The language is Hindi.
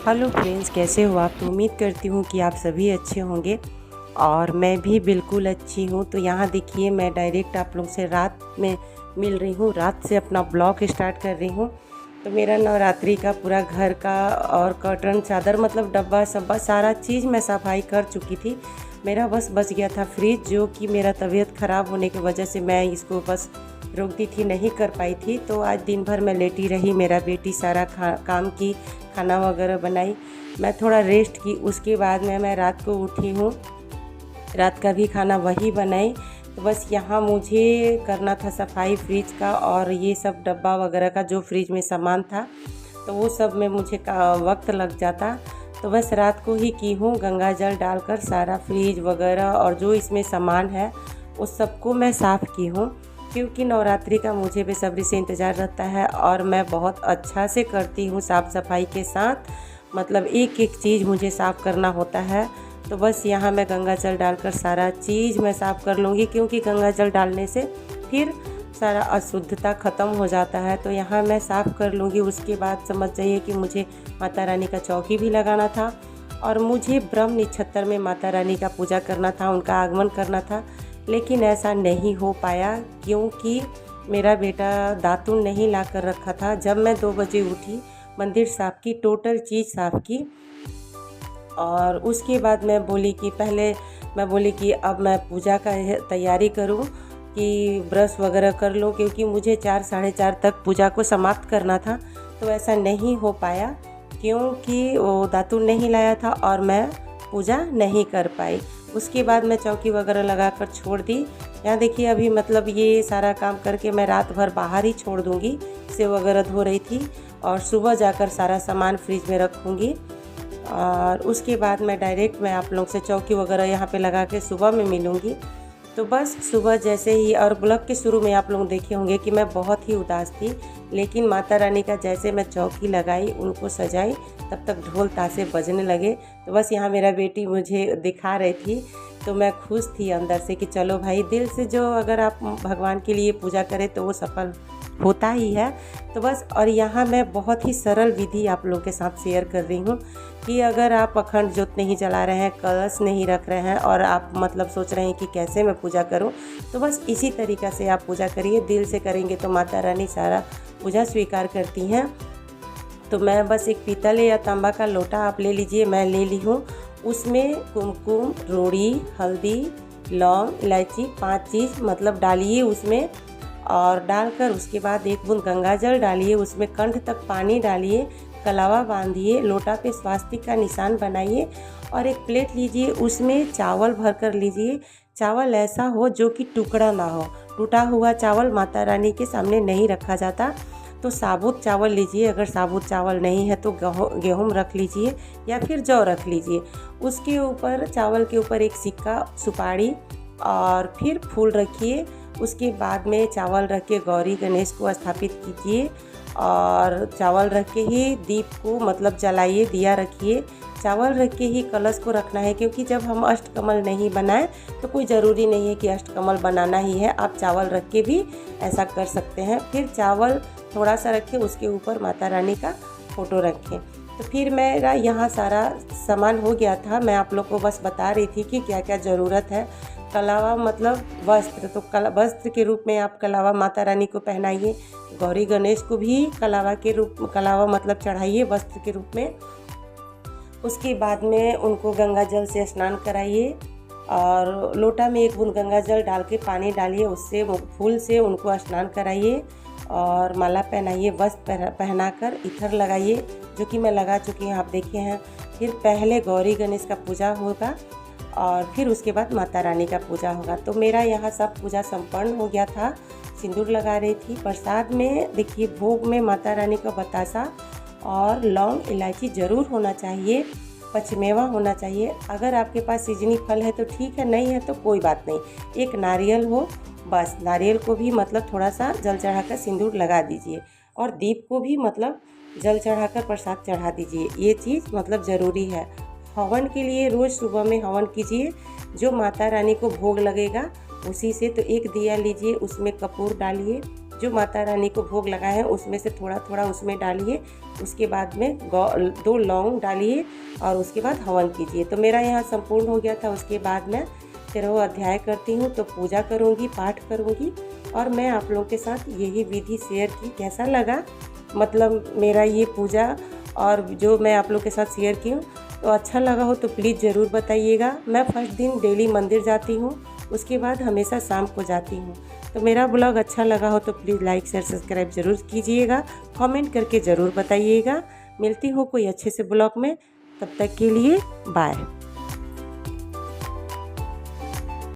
हेलो फ्रेंड्स, कैसे हो आप। तो उम्मीद करती हूँ कि आप सभी अच्छे होंगे और मैं भी बिल्कुल अच्छी हूँ। तो यहाँ देखिए, मैं डायरेक्ट आप लोग से रात में मिल रही हूँ, रात से अपना ब्लॉग स्टार्ट कर रही हूँ। तो मेरा नवरात्रि का पूरा घर का और कर्टन चादर मतलब डब्बा सब्बा सारा चीज़ मैं सफाई कर चुकी थी। मेरा बस बच गया था फ्रिज, जो कि मेरा तबीयत ख़राब होने की वजह से मैं इसको बस रोकती थी, नहीं कर पाई थी। तो आज दिन भर मैं लेटी रही, मेरा बेटी सारा काम की, खाना वगैरह बनाई, मैं थोड़ा रेस्ट की। उसके बाद में मैं रात को उठी हूँ, रात का भी खाना वही बनाई। तो बस यहाँ मुझे करना था सफाई फ्रिज का, और ये सब डब्बा वगैरह का जो फ्रिज में सामान था तो वो सब में मुझे वक्त लग जाता। तो बस रात को ही की हूँ, गंगा जल डालकर सारा फ्रिज वगैरह और जो इसमें सामान है उस सबको मैं साफ़ की हूँ, क्योंकि नवरात्रि का मुझे बेसब्री से इंतज़ार रहता है और मैं बहुत अच्छा से करती हूँ साफ़ सफाई के साथ। मतलब एक एक चीज़ मुझे साफ़ करना होता है। तो बस यहाँ मैं गंगा जल डालकर सारा चीज़ मैं साफ़ कर लूँगी, क्योंकि गंगा जल डालने से फिर सारा अशुद्धता ख़त्म हो जाता है। तो यहाँ मैं साफ़ कर लूँगी। उसके बाद समझ जाइए कि मुझे माता रानी का चौकी भी लगाना था और मुझे ब्रह्म नक्षत्र में माता रानी का पूजा करना था, उनका आगमन करना था। लेकिन ऐसा नहीं हो पाया, क्योंकि मेरा बेटा दातुन नहीं ला कर रखा था। जब मैं 2 बजे उठी, मंदिर साफ़ की, टोटल चीज़ साफ़ की, और उसके बाद मैं बोली कि अब मैं पूजा का तैयारी करूं, कि ब्रश वगैरह कर लूं, क्योंकि मुझे 4 साढ़े 4 तक पूजा को समाप्त करना था। तो ऐसा नहीं हो पाया, क्योंकि वो दातुन नहीं लाया था और मैं पूजा नहीं कर पाई। उसके बाद मैं चौकी वगैरह लगा कर छोड़ दी। यहाँ देखिए, अभी मतलब ये सारा काम करके मैं रात भर बाहर ही छोड़ दूँगी। सेव वगैरह धो रही थी और सुबह जाकर सारा सामान फ्रिज में रखूँगी। और उसके बाद मैं आप लोग से चौकी वगैरह यहाँ पे लगा के सुबह में मिलूँगी। तो बस सुबह जैसे ही, और ब्लॉग के शुरू में आप लोग देखे होंगे कि मैं बहुत ही उदास थी, लेकिन माता रानी का जैसे मैं चौकी लगाई, उनको सजाई, तब तक ढोल ताशे बजने लगे। तो बस यहाँ मेरा बेटी मुझे दिखा रही थी, तो मैं खुश थी अंदर से कि चलो भाई, दिल से जो अगर आप भगवान के लिए पूजा करें तो वो सफल होता ही है। तो बस, और यहाँ मैं बहुत ही सरल विधि आप लोगों के साथ शेयर कर रही हूँ कि अगर आप अखंड ज्योत नहीं जला रहे हैं, कलश नहीं रख रहे हैं और आप मतलब सोच रहे हैं कि कैसे मैं पूजा करूँ, तो बस इसी तरीक़ा से आप पूजा करिए। दिल से करेंगे तो माता रानी सारा पूजा स्वीकार करती हैं। तो मैं बस एक पीतल या तांबा का लोटा आप ले लीजिए, मैं ले ली हूँ। उसमें कुमकुम, रोड़ी, हल्दी, लौंग, इलायची 5 चीज़ मतलब डालिए उसमें, और डालकर उसके बाद 1 बूंद गंगा जल डालिए, उसमें कंठ तक पानी डालिए, कलावा बांधिए, लोटा पे स्वास्तिक का निशान बनाइए, और एक प्लेट लीजिए, उसमें चावल भर कर लीजिए। चावल ऐसा हो जो कि टुकड़ा ना हो, टूटा हुआ चावल माता रानी के सामने नहीं रखा जाता। तो साबुत चावल लीजिए, अगर साबुत चावल नहीं है तो गेहूँ रख लीजिए या फिर जौ रख लीजिए। उसके ऊपर, चावल के ऊपर एक सिक्का, सुपारी और फिर फूल रखिए। उसके बाद में चावल रख के गौरी गणेश को स्थापित कीजिए, और चावल रख के ही दीप को मतलब जलाइए, दिया रखिए। चावल रख के ही कलश को रखना है, क्योंकि जब हम अष्टकमल नहीं बनाएं तो कोई ज़रूरी नहीं है कि अष्टकमल बनाना ही है, आप चावल रख के भी ऐसा कर सकते हैं। फिर चावल थोड़ा सा रखें, उसके ऊपर माता रानी का फ़ोटो रखें। तो फिर मेरा यहाँ सारा सामान हो गया था। मैं आप लोग को बस बता रही थी कि क्या क्या ज़रूरत है। कलावा मतलब वस्त्र, तो वस्त्र के रूप में आप कलावा माता रानी को पहनाइए। गौरी गणेश को भी कलावा मतलब चढ़ाइए वस्त्र के रूप में। उसके बाद में उनको गंगा जल से स्नान कराइए, और लोटा में 1 बूंद गंगा जल डाल के पानी डालिए, उससे फूल से उनको स्नान कराइए और माला पहनाइए। वस्त्र पहनाकर इथर लगाइए, जो कि मैं लगा चुकी हूँ, आप देखे हैं। फिर पहले गौरी गणेश का पूजा होगा और फिर उसके बाद माता रानी का पूजा होगा। तो मेरा यहाँ सब पूजा संपन्न हो गया था। सिंदूर लगा रही थी। प्रसाद में देखिए, भोग में माता रानी का बतासा और लौंग, इलायची ज़रूर होना चाहिए, पचमेवा होना चाहिए। अगर आपके पास सीजनी फल है तो ठीक है, नहीं है तो कोई बात नहीं, एक नारियल हो बस। नारियल को भी मतलब थोड़ा सा जल चढ़ाकर सिंदूर लगा दीजिए, और दीप को भी मतलब जल चढ़ाकर प्रसाद चढ़ा दीजिए। ये चीज़ मतलब ज़रूरी है। हवन के लिए रोज़ सुबह में हवन कीजिए, जो माता रानी को भोग लगेगा उसी से। तो एक दिया लीजिए, उसमें कपूर डालिए जो माता रानी को भोग लगाए हैं उसमें से थोड़ा थोड़ा उसमें डालिए। उसके बाद में 2 लौंग डालिए और उसके बाद हवन कीजिए। तो मेरा यहाँ संपूर्ण हो गया था। उसके बाद मैं 13वां अध्याय करती हूँ, तो पूजा करूँगी, पाठ करूँगी और मैं आप लोगों के साथ यही विधि शेयर की। कैसा लगा मतलब मेरा ये पूजा और जो मैं आप लोग के साथ शेयर की हूँ, तो अच्छा लगा हो तो प्लीज़ ज़रूर बताइएगा। मैं फर्स्ट दिन डेली मंदिर जाती हूँ, उसके बाद हमेशा शाम को जाती हूँ। तो मेरा ब्लॉग अच्छा लगा हो तो प्लीज़ लाइक शेयर सब्सक्राइब ज़रूर कीजिएगा, कमेंट करके ज़रूर बताइएगा। मिलती हूँ कोई अच्छे से ब्लॉग में, तब तक के लिए बाय।